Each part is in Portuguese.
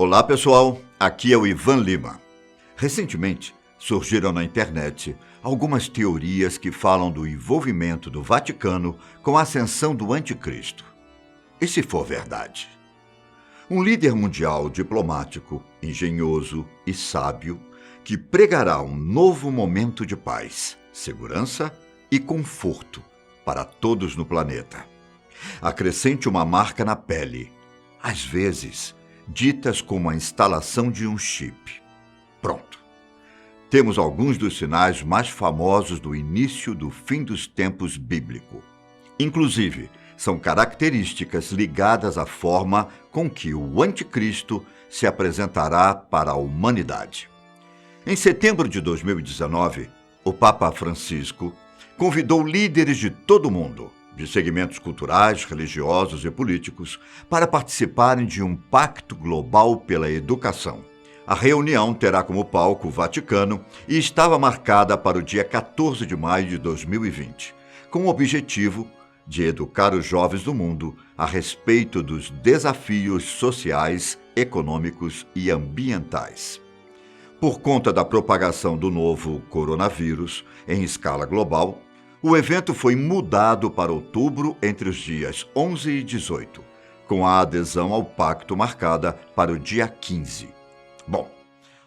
Olá pessoal, aqui é o Ivan Lima. Recentemente surgiram na internet algumas teorias que falam do envolvimento do Vaticano com a ascensão do Anticristo. E se for verdade? Um líder mundial diplomático, engenhoso e sábio que pregará um novo momento de paz, segurança e conforto para todos no planeta. Acrescente uma marca na pele, às vezes ditas como a instalação de um chip. Pronto. Temos alguns dos sinais mais famosos do início do fim dos tempos bíblico. Inclusive, são características ligadas à forma com que o Anticristo se apresentará para a humanidade. Em setembro de 2019, o Papa Francisco convidou líderes de todo o mundo, de segmentos culturais, religiosos e políticos, para participarem de um pacto global pela educação. A reunião terá como palco o Vaticano e estava marcada para o dia 14 de maio de 2020, com o objetivo de educar os jovens do mundo a respeito dos desafios sociais, econômicos e ambientais. Por conta da propagação do novo coronavírus em escala global, o evento foi mudado para outubro entre os dias 11 e 18, com a adesão ao pacto marcada para o dia 15. Bom,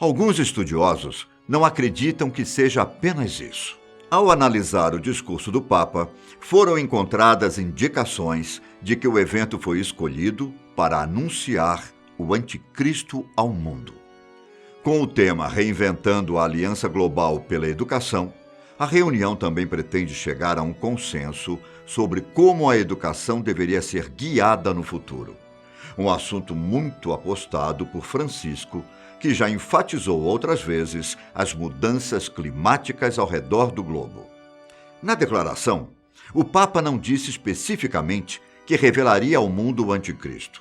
alguns estudiosos não acreditam que seja apenas isso. Ao analisar o discurso do Papa, foram encontradas indicações de que o evento foi escolhido para anunciar o Anticristo ao mundo. Com o tema Reinventando a Aliança Global pela Educação, a reunião também pretende chegar a um consenso sobre como a educação deveria ser guiada no futuro. Um assunto muito apostado por Francisco, que já enfatizou outras vezes as mudanças climáticas ao redor do globo. Na declaração, o Papa não disse especificamente que revelaria ao mundo o Anticristo,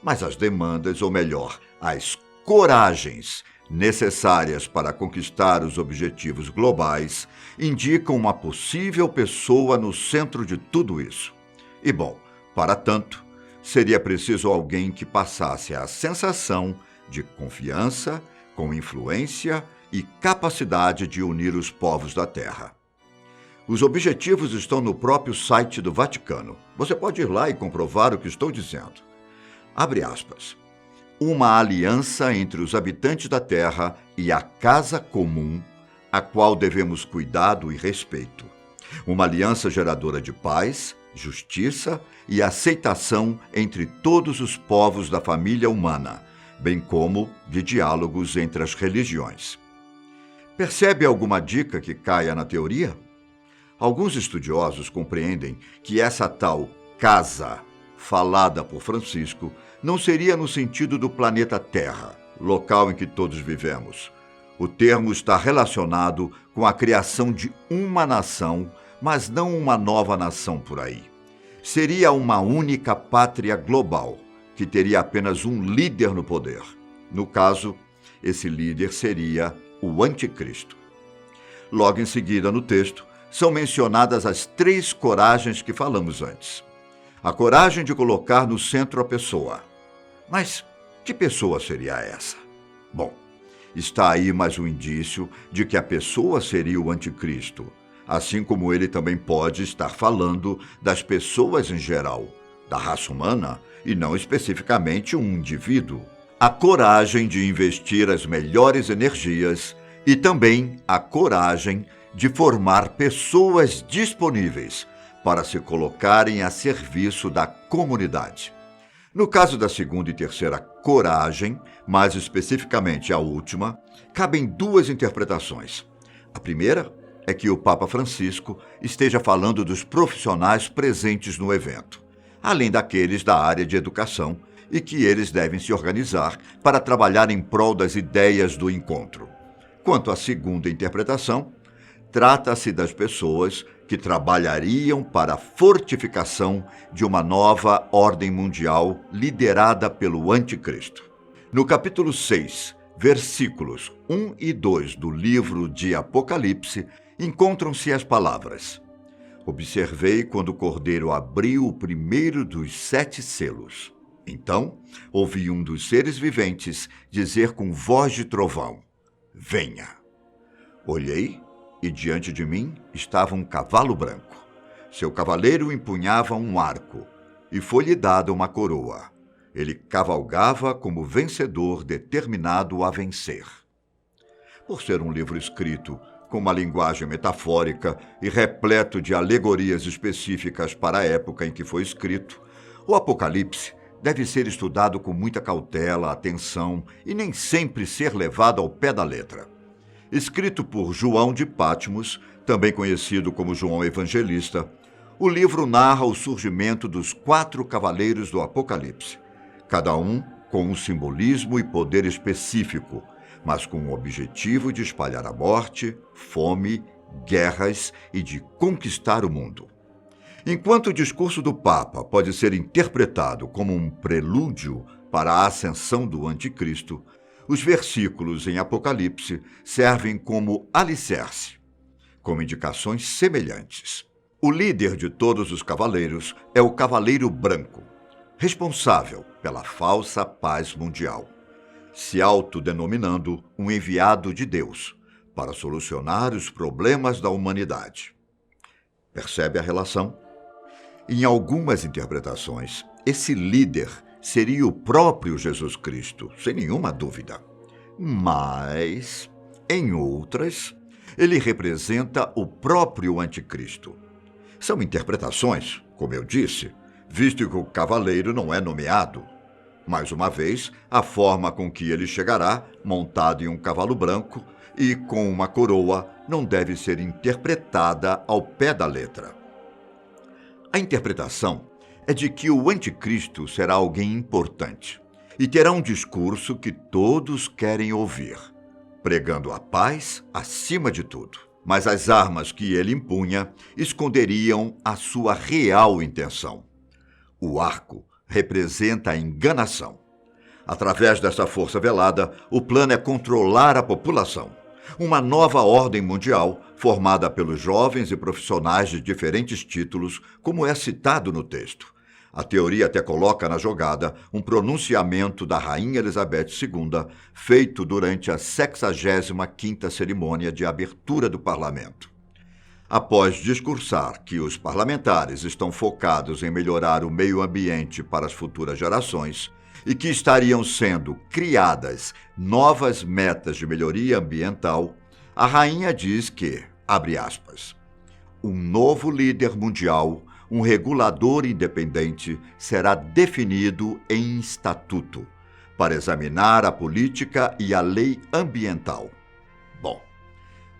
mas as demandas, ou melhor, as coragens necessárias para conquistar os objetivos globais, indicam uma possível pessoa no centro de tudo isso. E bom, para tanto, seria preciso alguém que passasse a sensação de confiança, com influência e capacidade de unir os povos da Terra. Os objetivos estão no próprio site do Vaticano. Você pode ir lá e comprovar o que estou dizendo. Abre aspas. Uma aliança entre os habitantes da Terra e a casa comum, a qual devemos cuidado e respeito. Uma aliança geradora de paz, justiça e aceitação entre todos os povos da família humana, bem como de diálogos entre as religiões. Percebe alguma dica que caia na teoria? Alguns estudiosos compreendem que essa tal casa, falada por Francisco, não seria no sentido do planeta Terra, local em que todos vivemos. O termo está relacionado com a criação de uma nação, mas não uma nova nação por aí. Seria uma única pátria global, que teria apenas um líder no poder. No caso, esse líder seria o Anticristo. Logo em seguida, no texto, são mencionadas as 3 coragens que falamos antes. A coragem de colocar no centro a pessoa. Mas que pessoa seria essa? Bom, está aí mais um indício de que a pessoa seria o Anticristo, assim como ele também pode estar falando das pessoas em geral, da raça humana e não especificamente um indivíduo. A coragem de investir as melhores energias e também a coragem de formar pessoas disponíveis para se colocarem a serviço da comunidade. No caso da segunda e terceira coragem, mais especificamente a última, cabem 2 interpretações. A primeira é que o Papa Francisco esteja falando dos profissionais presentes no evento, além daqueles da área de educação, e que eles devem se organizar para trabalhar em prol das ideias do encontro. Quanto à segunda interpretação, trata-se das pessoas que trabalhariam para a fortificação de uma nova ordem mundial liderada pelo Anticristo. No capítulo 6, versículos 1 e 2 do livro de Apocalipse, encontram-se as palavras: Observei quando o Cordeiro abriu o primeiro dos 7 selos. Então ouvi um dos seres viventes dizer com voz de trovão: venha. Olhei e diante de mim estava um cavalo branco. Seu cavaleiro empunhava um arco e foi-lhe dada uma coroa. Ele cavalgava como vencedor determinado a vencer. Por ser um livro escrito com uma linguagem metafórica e repleto de alegorias específicas para a época em que foi escrito, o Apocalipse deve ser estudado com muita cautela, atenção e nem sempre ser levado ao pé da letra. Escrito por João de Patmos, também conhecido como João Evangelista, o livro narra o surgimento dos 4 cavaleiros do Apocalipse, cada um com um simbolismo e poder específico, mas com o objetivo de espalhar a morte, fome, guerras e de conquistar o mundo. Enquanto o discurso do Papa pode ser interpretado como um prelúdio para a ascensão do Anticristo, os versículos em Apocalipse servem como alicerce, com indicações semelhantes. O líder de todos os cavaleiros é o Cavaleiro Branco, responsável pela falsa paz mundial, se autodenominando um enviado de Deus para solucionar os problemas da humanidade. Percebe a relação? Em algumas interpretações, esse líder seria o próprio Jesus Cristo, sem nenhuma dúvida. Mas, em outras, ele representa o próprio Anticristo. São interpretações, como eu disse, visto que o cavaleiro não é nomeado. Mais uma vez, a forma com que ele chegará, montado em um cavalo branco e com uma coroa, não deve ser interpretada ao pé da letra. A interpretação é de que o Anticristo será alguém importante e terá um discurso que todos querem ouvir, pregando a paz acima de tudo. Mas as armas que ele empunha esconderiam a sua real intenção. O arco representa a enganação. Através dessa força velada, o plano é controlar a população. Uma nova ordem mundial, formada pelos jovens e profissionais de diferentes títulos, como é citado no texto. A teoria até coloca na jogada um pronunciamento da Rainha Elizabeth II, feito durante a 65ª cerimônia de abertura do parlamento. Após discursar que os parlamentares estão focados em melhorar o meio ambiente para as futuras gerações e que estariam sendo criadas novas metas de melhoria ambiental, a rainha diz que, abre aspas, um novo líder mundial, um regulador independente, será definido em estatuto para examinar a política e a lei ambiental. Bom,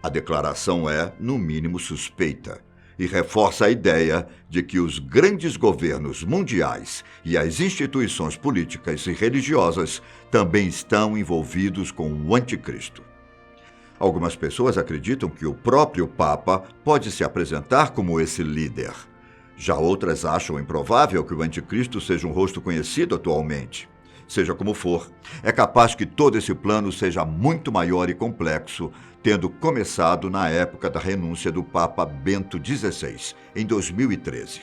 a declaração é, no mínimo, suspeita e reforça a ideia de que os grandes governos mundiais e as instituições políticas e religiosas também estão envolvidos com o Anticristo. Algumas pessoas acreditam que o próprio Papa pode se apresentar como esse líder. Já outras acham improvável que o Anticristo seja um rosto conhecido atualmente. Seja como for, é capaz que todo esse plano seja muito maior e complexo, tendo começado na época da renúncia do Papa Bento XVI, em 2013.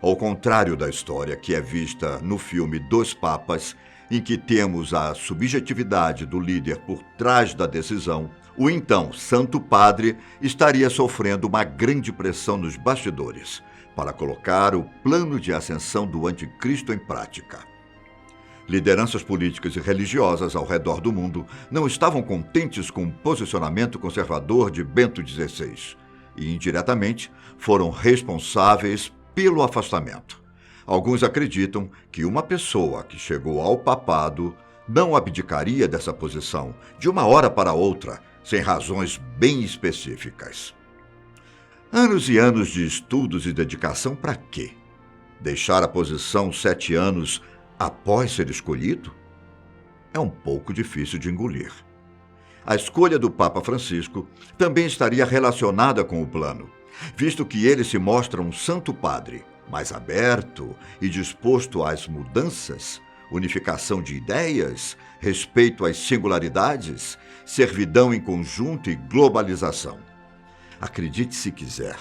Ao contrário da história que é vista no filme Dos Papas, em que temos a subjetividade do líder por trás da decisão, o então Santo Padre estaria sofrendo uma grande pressão nos bastidores para colocar o plano de ascensão do Anticristo em prática. Lideranças políticas e religiosas ao redor do mundo não estavam contentes com o posicionamento conservador de Bento XVI e, indiretamente, foram responsáveis pelo afastamento. Alguns acreditam que uma pessoa que chegou ao papado não abdicaria dessa posição de uma hora para outra, sem razões bem específicas. Anos e anos de estudos e dedicação para quê? Deixar a posição 7 anos após ser escolhido? É um pouco difícil de engolir. A escolha do Papa Francisco também estaria relacionada com o plano, visto que ele se mostra um santo padre, mais aberto e disposto às mudanças, unificação de ideias, respeito às singularidades, servidão em conjunto e globalização. Acredite se quiser,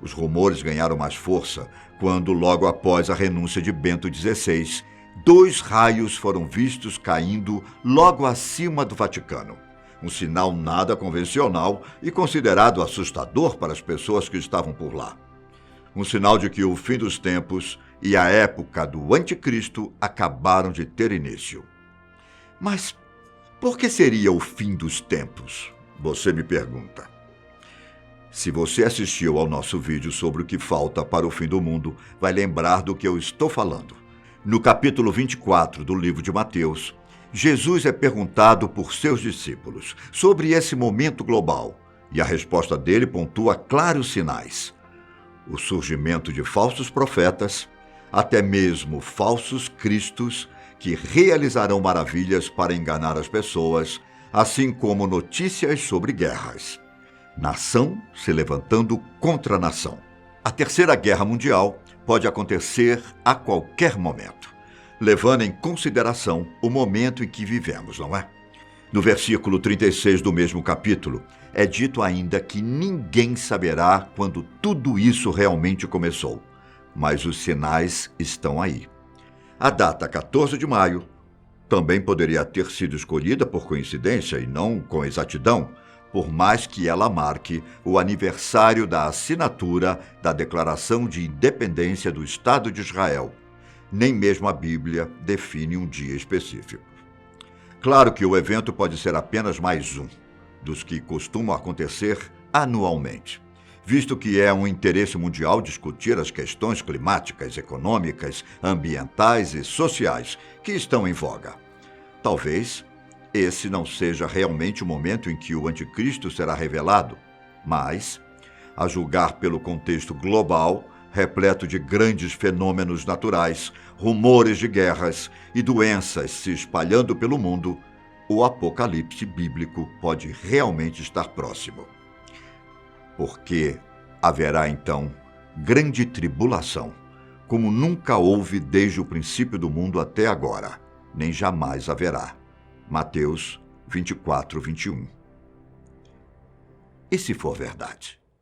os rumores ganharam mais força quando, logo após a renúncia de Bento XVI, 2 raios foram vistos caindo logo acima do Vaticano. Um sinal nada convencional e considerado assustador para as pessoas que estavam por lá. Um sinal de que o fim dos tempos e a época do Anticristo acabaram de ter início. Mas por que seria o fim dos tempos? Você me pergunta. Se você assistiu ao nosso vídeo sobre o que falta para o fim do mundo, vai lembrar do que eu estou falando. No capítulo 24 do livro de Mateus, Jesus é perguntado por seus discípulos sobre esse momento global, e a resposta dele pontua claros sinais. O surgimento de falsos profetas, até mesmo falsos cristos, que realizarão maravilhas para enganar as pessoas, assim como notícias sobre guerras. Nação se levantando contra nação. A Terceira Guerra Mundial pode acontecer a qualquer momento, levando em consideração o momento em que vivemos, não é? No versículo 36 do mesmo capítulo, é dito ainda que ninguém saberá quando tudo isso realmente começou, mas os sinais estão aí. A data 14 de maio também poderia ter sido escolhida por coincidência e não com exatidão, por mais que ela marque o aniversário da assinatura da Declaração de Independência do Estado de Israel. Nem mesmo a Bíblia define um dia específico. Claro que o evento pode ser apenas mais um dos que costumam acontecer anualmente, visto que é um interesse mundial discutir as questões climáticas, econômicas, ambientais e sociais que estão em voga. Talvez esse não seja realmente o momento em que o Anticristo será revelado, mas, a julgar pelo contexto global, repleto de grandes fenômenos naturais, rumores de guerras e doenças se espalhando pelo mundo, o apocalipse bíblico pode realmente estar próximo. Porque haverá, então, grande tribulação, como nunca houve desde o princípio do mundo até agora, nem jamais haverá. Mateus 24, 21. E se for verdade?